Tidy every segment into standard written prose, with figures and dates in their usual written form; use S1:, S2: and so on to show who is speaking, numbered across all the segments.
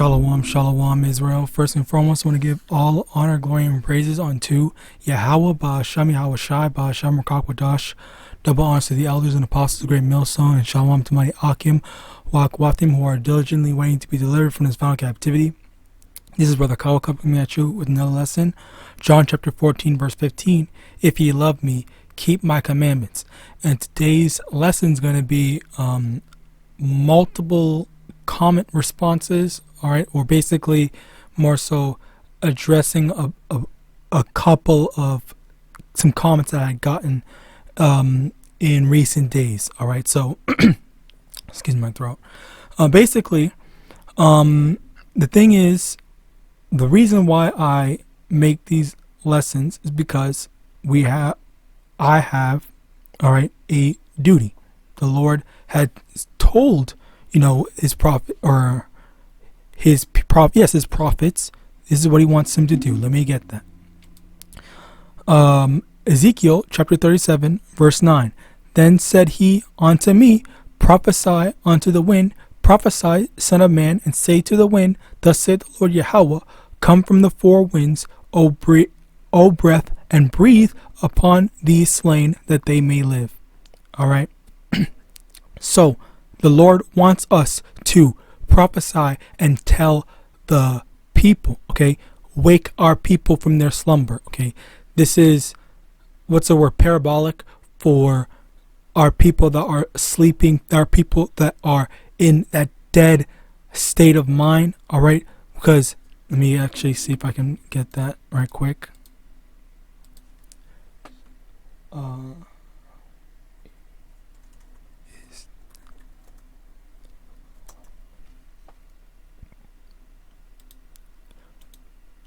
S1: Shalom, shalom, Israel. First and foremost, I want to give all honor, glory, and praises unto YAHAWAH, BA'ashem, YAHAWASHI, BA'ashem, RICANS. Double honors to the elders and apostles of the great millstone, and shalom to mighty Akim, Wakwaftim, who are diligently waiting to be delivered from this final captivity. This is Brother Kawa coming at you with another lesson. John chapter 14, verse 15. If ye love me, keep my commandments. And today's lesson is going to be multiple comment responses, all right, or basically more so addressing a couple of some comments that I had gotten in recent days, all right. So excuse my throat. Basically, the thing is, the reason why I make these lessons is because I have, all right, a duty. The Lord had told, his prophet, or his prophets, this is what he wants them to do. Let me get that. Ezekiel chapter 37, verse 9. Then said he unto me, prophesy unto the wind, prophesy, son of man, and say to the wind, thus saith the Lord Yahweh, come from the four winds, O breath, and breathe upon these slain, that they may live. All right. So the Lord wants us to prophesy and tell the people, okay, wake our people from their slumber, okay. This is, what's the word, parabolic for our people that are sleeping, our people that are in that dead state of mind, all right. Because let me actually see if I can get that right quick.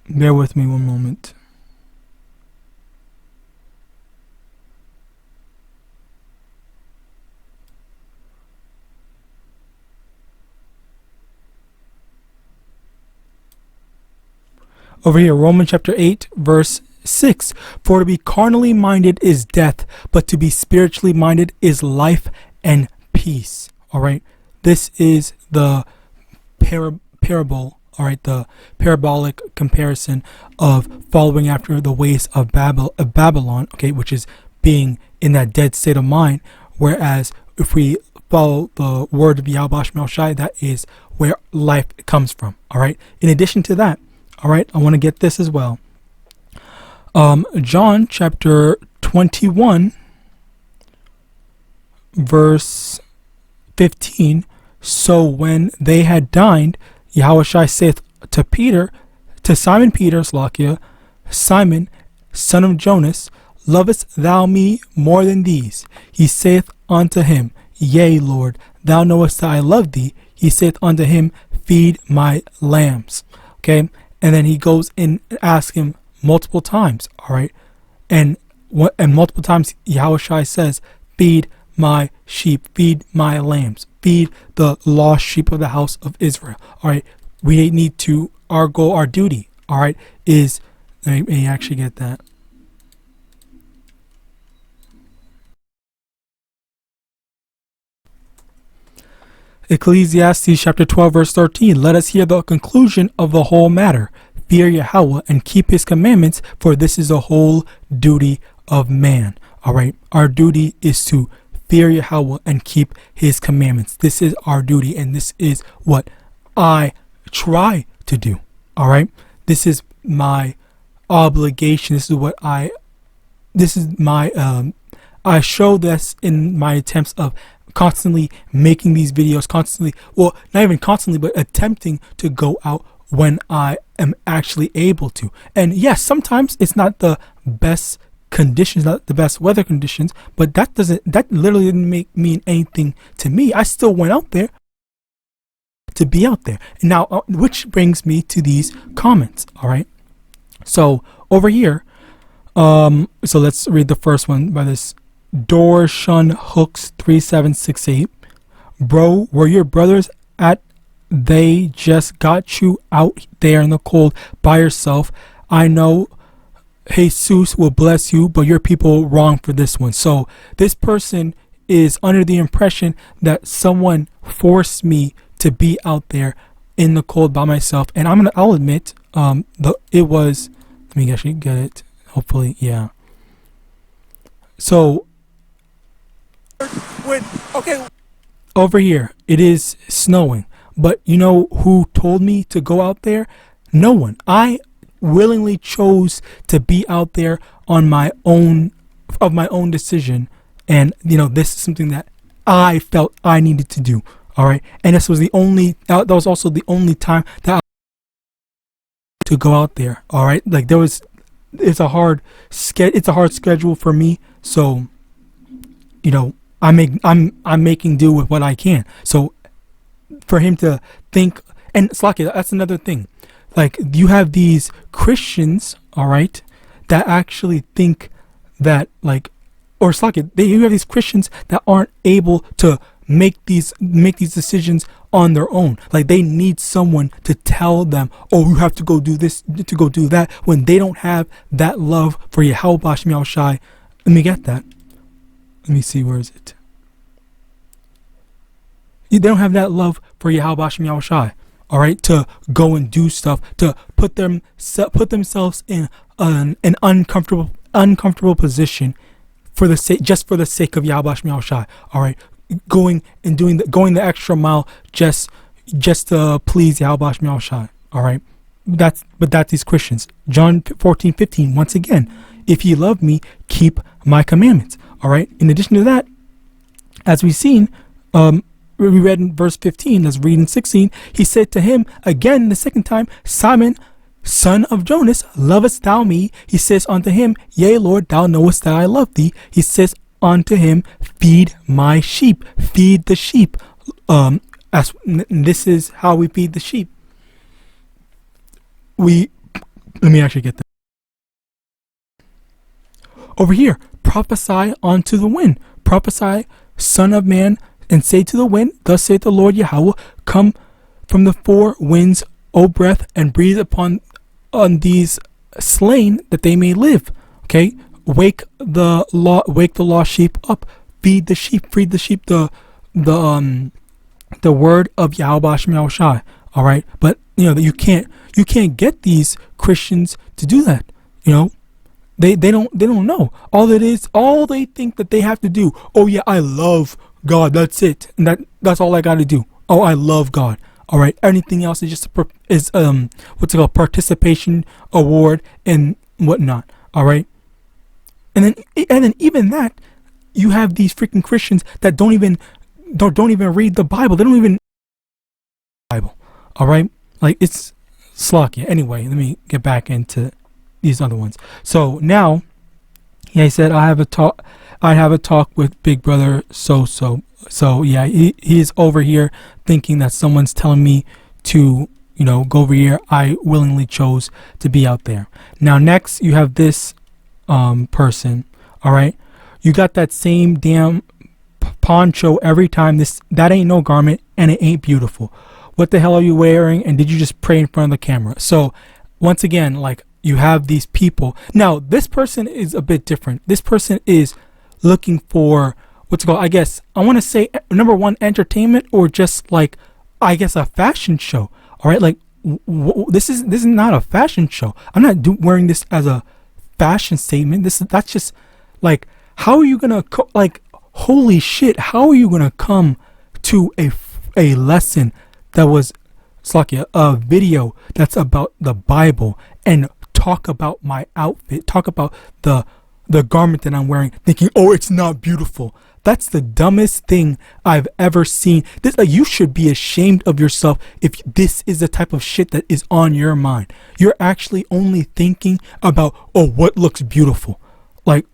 S1: Bear with me one moment. Over here, Romans chapter 8, verse 6. For to be carnally minded is death, but to be spiritually minded is life and peace. All right. This is the parable. All right. The parabolic comparison of following after the ways of Babylon. Okay. Which is being in that dead state of mind. Whereas if we follow the word of Yahweh, that is where life comes from. All right. In addition to that, all right, I want to get this as well. John chapter 21, verse 15. So when they had dined, Yahawashi saith to Simon Peter, Simon, son of Jonas, lovest thou me more than these? He saith unto him, Yea, Lord, thou knowest that I love thee. He saith unto him, feed my lambs. Okay. And then he goes in and asks him multiple times, all right? And multiple times Yahawashi says, feed my sheep, feed my lambs, feed the lost sheep of the house of Israel, all right? We need to, our goal, our duty, all right, is, let me actually get that. Ecclesiastes chapter 12, verse 13. Let us hear the conclusion of the whole matter. Fear Yahweh and keep his commandments, for this is the whole duty of man. All right. Our duty is to fear Yahweh and keep his commandments. This is our duty, and this is what I try to do. All right. This is my obligation. This is what I show this in my attempts of constantly making these videos, well, not even constantly, but attempting to go out when I am actually able to. And yes, sometimes it's not the best conditions, not the best weather conditions, but that literally didn't mean anything to me. I still went out there to be out there. And now, which brings me to these comments. All right. So over here, so let's read the first one by this Dorshun Hooks 3768. Bro, were your brothers at? They just got you out there in the cold by yourself. I know Jesus will bless you, but your people wrong for this one. So this person is under the impression that someone forced me to be out there in the cold by myself, and I'll admit, it was, let me actually get it, hopefully, yeah. So, over here, it is snowing, but you know who told me to go out there? No one. I willingly chose to be out there on my own, of my own decision, and you know, this is something that I felt I needed to do. All right, and this was the only, that was also the only time that I to go out there. All right, like it's a hard schedule for me, so you know, I'm making do with what I can. So for him to think, and Slaki, that's another thing. Like, you have these Christians, all right, that actually think that, like, or Slaki, you have these Christians that aren't able to make these decisions on their own. Like, they need someone to tell them, oh, you have to go do this, to go do that, when they don't have that love for YAHAWASHI. Let me get that. Let me see, where is it? They don't have that love for YAHAWASHI, all right, to go and do stuff, to put themselves in an uncomfortable position for the sake, just for the sake of YAHAWASHI, all right, going the extra mile just to please YAHAWASHI, all right. That's these Christians. John 14:15, once again, if ye love me, keep my commandments. All right. In addition to that, as we've seen, we read in verse 15, let's read in 16, he said to him again the second time, Simon, son of Jonas, lovest thou me? He says unto him, yea, Lord, thou knowest that I love thee. He says unto him, feed my sheep, feed the sheep. This is how we feed the sheep. Let me actually get that. Over here, prophesy unto the wind. Prophesy, son of man, and say to the wind, thus saith the Lord Yahweh, come from the four winds, O breath, and breathe on these slain, that they may live. Okay, wake the lost sheep up, feed the sheep, the word of YAHAWASHI. All right, but you know that you can't get these Christians to do that. You know, they don't know. All they think that they have to do, oh yeah, I love God, that's it, and that's all I got to do. Oh, I love God. All right, anything else is just what's it called, participation award and whatnot. All right, and then even that, you have these freaking Christians that don't even read the Bible. They don't even Bible. All right, like, it's slocky. Anyway, let me get back into these other ones. So now, he said, I have a talk with Big Brother so yeah, he is over here thinking that someone's telling me to, you know, go over here. I willingly chose to be out there. Now next, you have this person. All right, you got that same damn poncho every time. That ain't no garment, and it ain't beautiful. What the hell are you wearing? And did you just pray in front of the camera? So once again, like, you have these people. Now this person is a bit different. This person is looking for, what's it called, I guess I want to say, number one, entertainment, or just, like, I guess a fashion show. All right, like, this is not a fashion show. I'm not wearing this as a fashion statement. That's just, like, how are you gonna like, holy shit, how are you gonna come to a lesson that was, it's like a video that's about the Bible, and talk about my outfit, talk about the garment that I'm wearing, thinking, oh, it's not beautiful? That's the dumbest thing I've ever seen. This, like, you should be ashamed of yourself if this is the type of shit that is on your mind. You're actually only thinking about, oh, what looks beautiful. Like,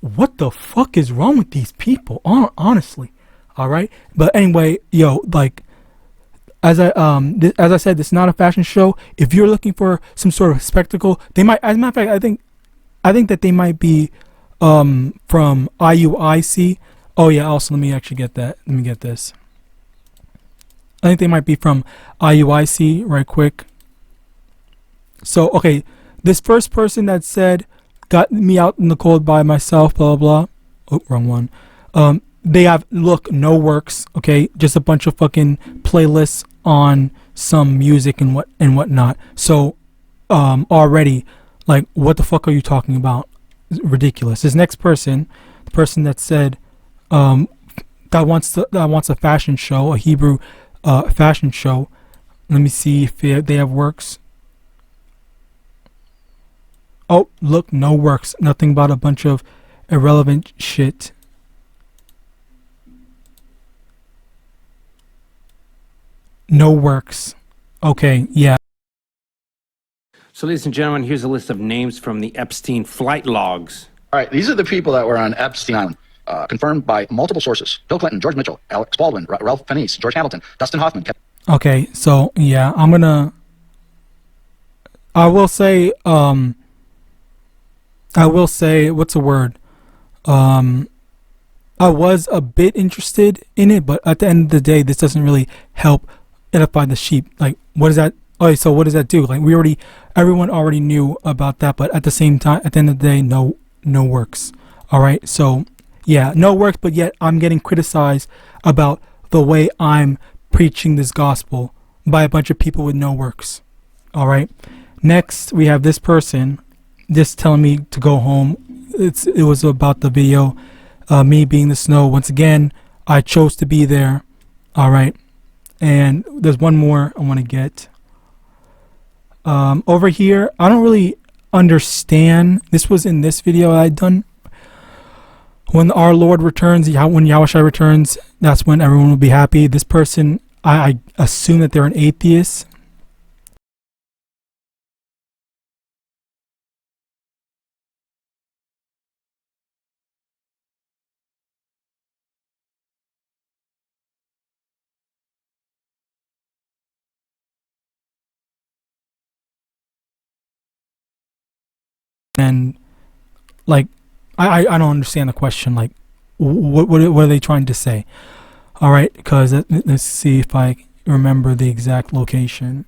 S1: what the fuck is wrong with these people? Honestly. All right. But anyway, yo, like, as I said, this is not a fashion show. If you're looking for some sort of spectacle, they might, as a matter of fact, I think that they might be from IUIC. Oh yeah, also let me actually get that. Let me get this. I think they might be from IUIC right quick. So okay, this first person that said, got me out in the cold by myself, blah blah blah. Oh, wrong one. They have, look, no works, okay, just a bunch of fucking playlists on some music and whatnot. So already, like, what the fuck are you talking about? It's ridiculous. This next person, the person that said that wants a fashion show, a Hebrew fashion show. Let me see if they have works. Oh, look, no works. Nothing but a bunch of irrelevant shit. No works. Okay, yeah.
S2: So, ladies and gentlemen, here's a list of names from the Epstein flight logs.
S3: All right, these are the people that were on Epstein Island, confirmed by multiple sources: Bill Clinton, George Mitchell, Alex Baldwin, Ralph Fiennes, George Hamilton, Dustin Hoffman.
S1: Okay, so yeah, I will say, what's the word? I was a bit interested in it, but at the end of the day, this doesn't really help edify the sheep. Like, what is that? Oh, so what does that do? Like, everyone already knew about that, but at the same time, at the end of the day, no works. All right, so yeah, no works, but yet I'm getting criticized about the way I'm preaching this gospel by a bunch of people with no works. All right, next we have this person just telling me to go home. It was about the video, me being the snow. Once again, I chose to be there. All right, and there's one more I want to get. Over here, I don't really understand. This was in this video I'd done. When our Lord returns, when Yahawashi returns, that's when everyone will be happy. This person, I assume that they're an atheist. And like, I don't understand the question. Like, what are they trying to say? All right, because let's see if I remember the exact location.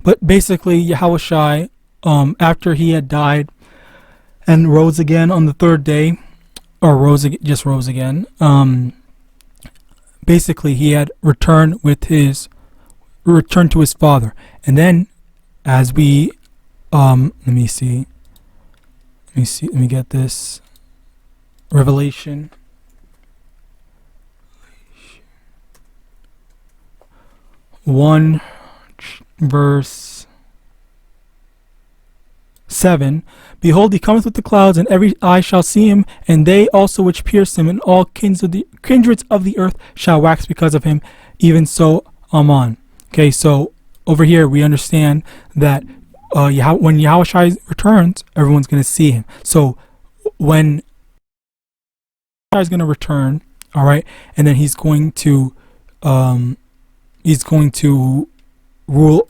S1: But basically, Yahawashi, after he had died and rose again on the third day, or just rose again, basically he had returned to his father. And then, as we let me get this Revelation 1 verse 7. Behold, he cometh with the clouds, and every eye shall see him, and they also which pierced him, and all kindreds of the earth shall wax because of him. Even so, Amen. Okay, so over here we understand that when Yahawashi returns, everyone's going to see him. So when Yahawashi is going to return, all right, and then he's going to rule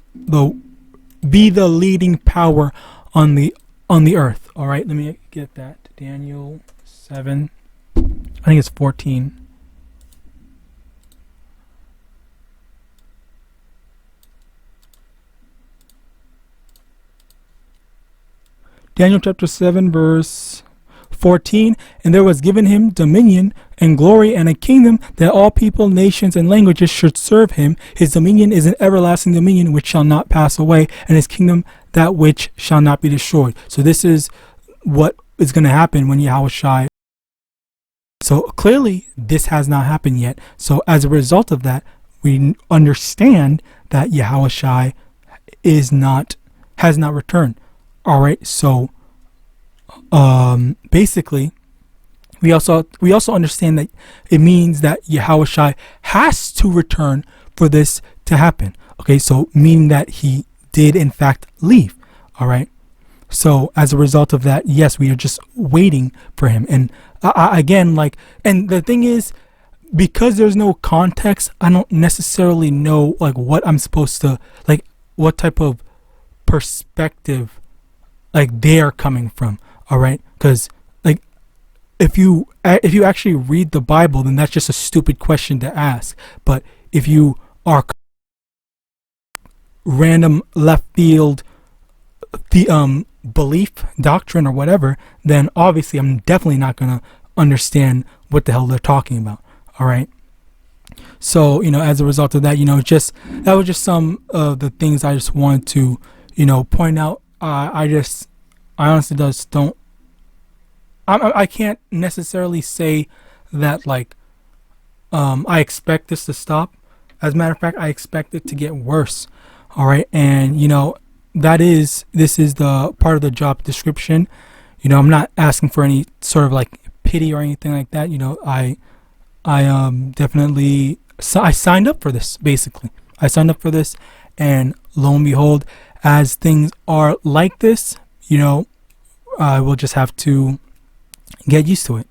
S1: be the leading power on the earth. All right, let me get that. Daniel 7, I think it's 14. Daniel chapter 7 verse 14. And there was given him dominion and glory and a kingdom, that all people, nations, and languages should serve him. His dominion is an everlasting dominion which shall not pass away, and his kingdom that which shall not be destroyed. So this is what is going to happen when Yahawashi. So clearly this has not happened yet. So as a result of that, we understand that Yahawashi has not returned. All right, so basically we also understand that it means that Yahawashi has to return for this to happen. Okay, so meaning that he did in fact leave. All right, so as a result of that, yes, we are just waiting for him. And again, like, and the thing is, because there's no context, I don't necessarily know like what I'm supposed to, like, what type of perspective like they are coming from. All right, because like if you actually read the Bible, then that's just a stupid question to ask. But if you are random left field the belief, doctrine, or whatever, then obviously I'm definitely not gonna understand what the hell they're talking about. All right. So, as a result of that, that was just some of the things I just wanted to, point out. I honestly just don't. I can't necessarily say that I expect this to stop. As a matter of fact, I expect it to get worse. All right, and this is the part of the job description. I'm not asking for any sort of pity or anything like that. I definitely I signed up for this. Basically, I signed up for this, and lo and behold, as things are like this, I will just have to get used to it.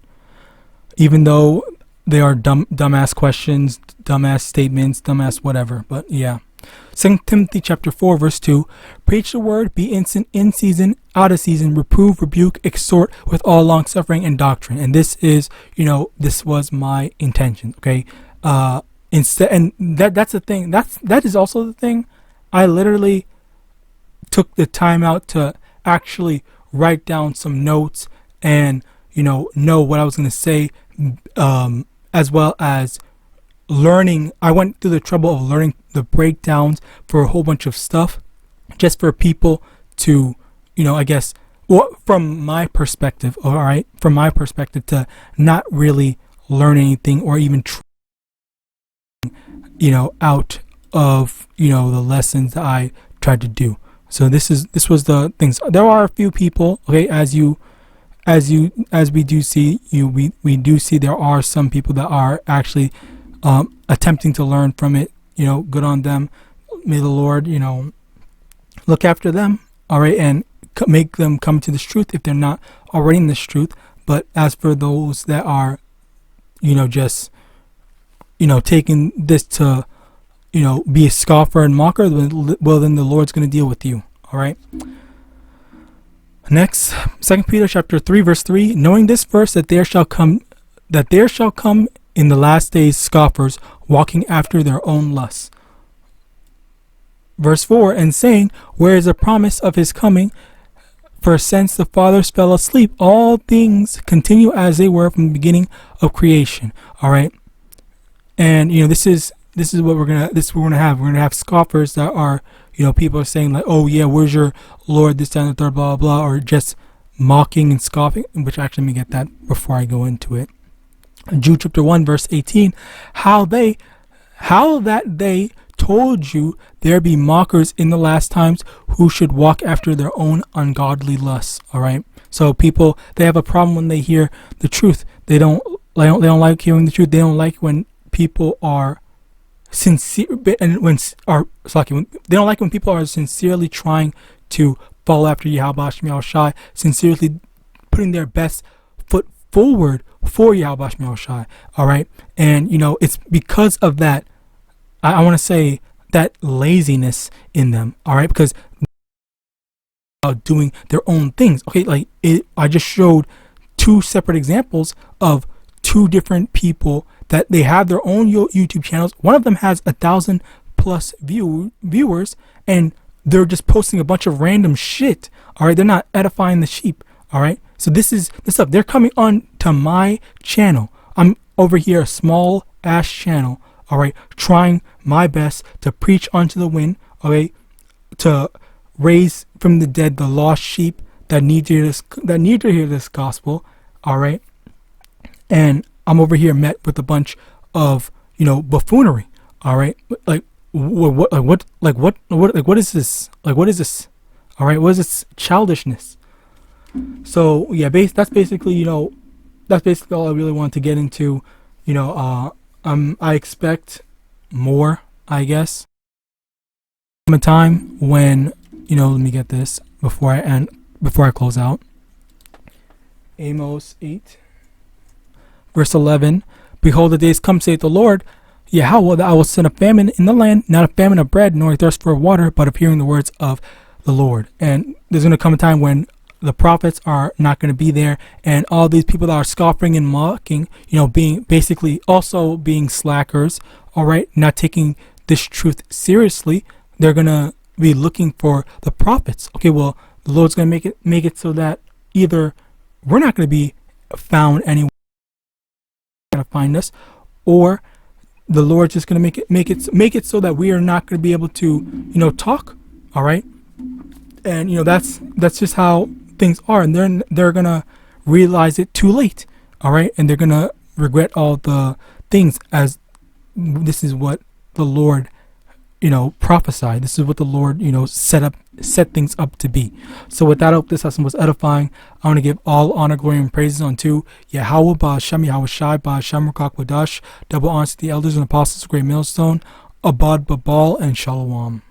S1: Even though they are dumbass questions, dumbass statements, dumbass whatever. But yeah. 2 Timothy chapter 4 verse 2, preach the word, be instant in season, out of season, reprove, rebuke, exhort with all long suffering and doctrine. And this is, this was my intention. Okay. Instead, and that's the thing. That is also the thing. I literally took the time out to actually write down some notes and know what I was going to say, as well as learning. I went through the trouble of learning the breakdowns for a whole bunch of stuff, just for people to, I guess, from my perspective, all right, from my perspective, to not really learn anything or even out of the lessons that I tried to do. So this was the things. There are a few people, okay, as we do see, we do see there are some people that are actually attempting to learn from it. Good on them. May the Lord look after them, all right, and make them come to this truth if they're not already in this truth. But as for those that are just taking this to be a scoffer and mocker, well, then the Lord's going to deal with you. All right. Next, 2 Peter chapter 3 verse 3, knowing this verse, that there shall come in the last days scoffers, walking after their own lusts. Verse 4, and saying, where is the promise of his coming? For since the fathers fell asleep, all things continue as they were from the beginning of creation. All right. And this is what we're gonna have. We're gonna have scoffers that are, people are saying oh yeah, where's your Lord, this, that, and the third, blah, blah, blah, or just mocking and scoffing, which actually, let me get that before I go into it. Jude chapter 1 verse 18, how that they told you there be mockers in the last times who should walk after their own ungodly lusts. All right. So people, they have a problem when they hear the truth. They don't like hearing the truth. They don't like when people are sincere, and they don't like when people are sincerely trying to follow after YAHAWASHI, sincerely putting their best foot forward for YAHAWASHI. All right. And it's because of that, I want to say, that laziness in them. All right, because doing their own things. Okay, I just showed two separate examples of two different people that they have their own YouTube channels. One of them has 1,000+ viewers, and they're just posting a bunch of random shit. All right, they're not edifying the sheep. All right, so this is the stuff. They're coming on to my channel. I'm over here, a small ass channel. All right, trying my best to preach unto the wind. All right, to raise from the dead the lost sheep that need to hear this gospel. All right, and I'm over here met with a bunch of buffoonery. All right, what is this? What is this? All right, what is this childishness? So yeah, that's basically all I really want to get into. I expect more, I guess. A time when let me get this before I close out. Amos 8 verse 11, behold, the days come, saith the Lord Yahawah, that I will send a famine in the land, not a famine of bread, nor a thirst for water, but of hearing the words of the Lord. And there's going to come a time when the prophets are not going to be there, and all these people that are scoffing and mocking, being basically also being slackers, all right, not taking this truth seriously, they're gonna be looking for the prophets. Okay, well, the Lord's going to make it so that either we're not going to be found anywhere, going to find us, or the Lord's just going to make it so that we are not going to be able to, talk. All right, and that's just how things are, and they're gonna realize it too late. All right, and they're gonna regret all the things, as this is what the Lord prophesied. This is what the Lord set things up to be. So with that, I hope this lesson was edifying. I want to give all honor, glory, and praises unto YAHAWAH, BA'Hashem, YAHAWASHI, BA'Hashem, RICANS, double honors to the elders and apostles of Great Millstone, Abad, Babal, and Shalom.